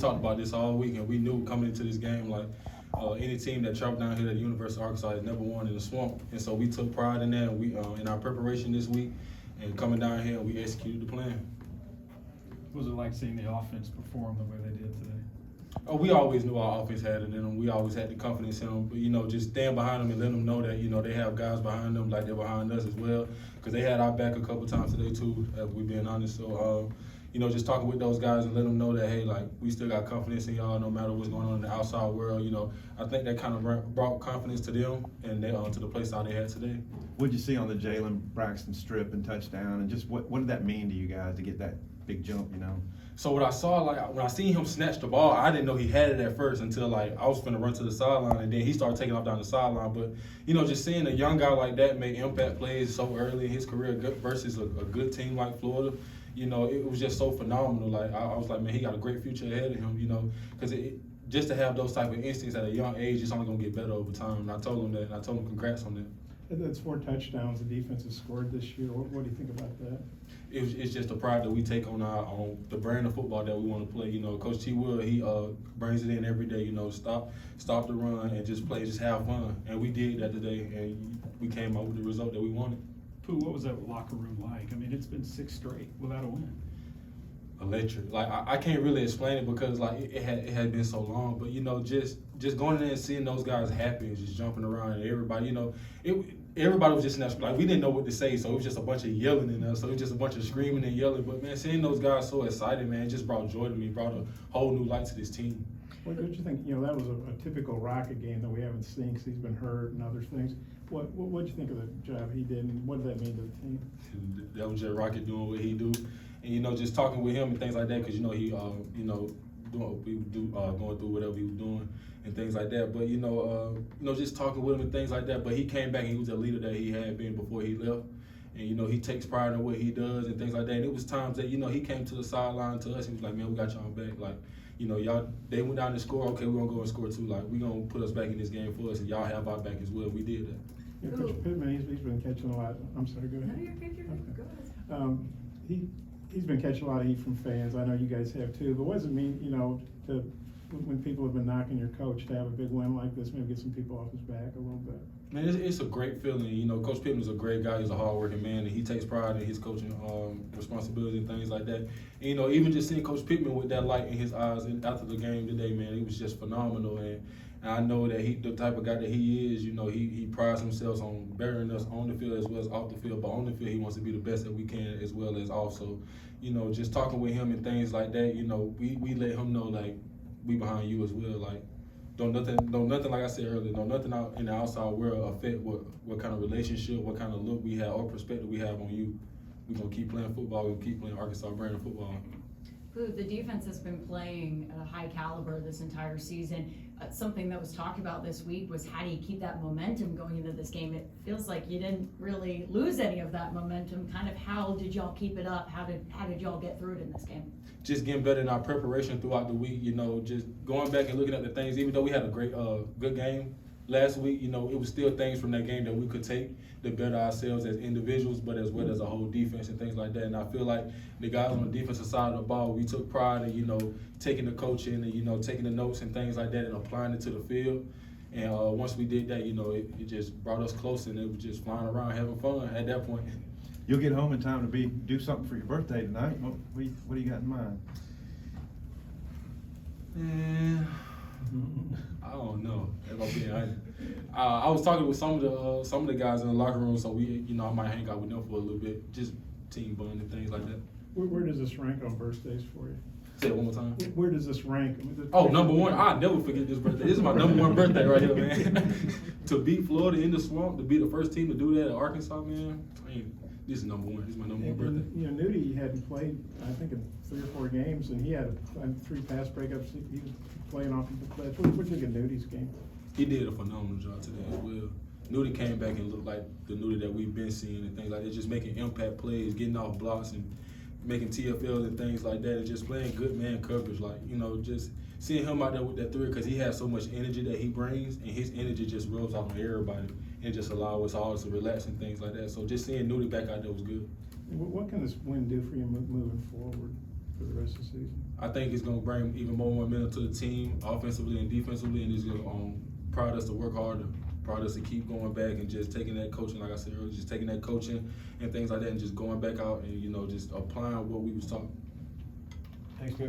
Talked about this all week, and we knew coming into this game, like any team that traveled down here to the University of Arkansas has never won in the swamp, and so we took pride in that. And we in our preparation this week and coming down here, we executed the plan. What was it like seeing the offense perform the way they did today? Oh, we always knew our offense had it in them. We always had the confidence in them. But, just stand behind them and let them know that, they have guys behind them like they're behind us as well. Because they had our back a couple times today, too, if we're being honest. So, just talking with those guys and let them know that, hey, like, we still got confidence in y'all no matter what's going on in the outside world. I think that kind of brought confidence to them and to the play style they had today. What did you see on the Jalen Braxton strip and touchdown? And just what did that mean to you guys to get that big jump, So what I saw, when I seen him snatch the ball, I didn't know he had it at first until, I was finna run to the sideline, and then he started taking off down the sideline. But, just seeing a young guy like that make impact plays so early in his career versus a good team like Florida, it was just so phenomenal. I was like, man, he got a great future ahead of him, because just to have those type of instincts at a young age, it's only going to get better over time. And I told him that, and I told him congrats on that. That's 4 touchdowns the defense has scored this year. What do you think about that? It's just the pride that we take on the brand of football that we want to play. Coach T. Will, he brings it in every day. Stop the run and just play, just have fun. And we did that today, and we came out with the result that we wanted. Pooh, what was that locker room like? I mean, it's been 6 straight without a win. Electric. I can't really explain it because it had been so long. But just going in there and seeing those guys happy and just jumping around and everybody, everybody was just in that, we didn't know what to say, so it was just a bunch of yelling in there. So it was just a bunch of screaming and yelling. But man, seeing those guys so excited, man, it just brought joy to me, brought a whole new light to this team. What did you think? That was a typical Rocket game that we haven't seen because he's been hurt and other things. What did you think of the job he did, and what did that mean to the team? That was just Rocket doing what he do, and just talking with him and things like that, because he going through whatever he was doing and things like that. But just talking with him and things like that. But he came back and he was a leader that he had been before he left. And he takes pride in what he does and things like that. And it was times that he came to the sideline to us and was like, man, we got y'all back. Y'all, they went down to score. Okay, we're gonna go and score too. We gonna put us back in this game for us, and y'all have our back as well. We did that. Coach Pittman, he's been catching a lot. I'm sorry, go ahead. No, you're good. Go ahead. He's been catching a lot of heat from fans. I know you guys have too. But what does it mean, when people have been knocking your coach, to have a big win like this, maybe get some people off his back a little bit? Man, it's a great feeling. Coach Pittman's a great guy. He's a hard-working man, and he takes pride in his coaching responsibility and things like that. And, even just seeing Coach Pittman with that light in his eyes after the game today, man, it was just phenomenal. And I know that the type of guy that he is, he prides himself on bettering us on the field as well as off the field. But on the field, he wants to be the best that we can, as well as also, just talking with him and things like that. We let him know, we behind you as well. Don't nothing, like I said earlier, don't nothing out in the outside world affect what kind of relationship, what kind of look we have or perspective we have on you. We're going to keep playing football. We're going to keep playing Arkansas brand of football. Pooh, the defense has been playing at a high caliber this entire season. Something that was talked about this week was, how do you keep that momentum going into this game? It feels like you didn't really lose any of that momentum. Kind of, how did y'all keep it up? How did y'all get through it in this game? Just getting better in our preparation throughout the week, just going back and looking at the things. Even though we had a great, good game last week, it was still things from that game that we could take to better ourselves as individuals, but as well as a whole defense and things like that. And I feel like the guys on the defensive side of the ball, we took pride in, taking the coaching and, taking the notes and things like that and applying it to the field. And once we did that, it just brought us closer, and it was just flying around having fun at that point. You'll get home in time to do something for your birthday tonight. What do you got in mind? Man, I don't know. If I'm being honest, I was talking with some of the guys in the locker room, so we, I might hang out with them for a little bit, just team bond and things like that. Where does this rank on birthdays for you? Say it one more time. Where does this rank? Oh, number one. I'll never forget this birthday. This is my number one birthday right here, man. To beat Florida in the swamp, to be the first team to do that at Arkansas, man. This is number one. This is my number one birthday. Nudie hadn't played, I think, in 3 or 4 games, and he had 3 pass breakups. He was playing off of the cliff. What do you think of Nudie's game? He did a phenomenal job today as well. Nudie came back and looked like the Nudie that we've been seeing and things like that, just making impact plays, getting off blocks and making TFLs and things like that, and just playing good man coverage. Just seeing him out there with that 3, because he has so much energy that he brings, and his energy just rubs off on everybody and just allows us all to relax and things like that. So just seeing Nudie back out there was good. What can this win do for you moving forward? for the rest of the season? I think it's gonna bring even more momentum to the team, offensively and defensively, and it's gonna prod us to work harder, prod us to keep going back and just taking that coaching, like I said earlier, just taking that coaching and things like that, and just going back out and just applying what we was talking. Thanks,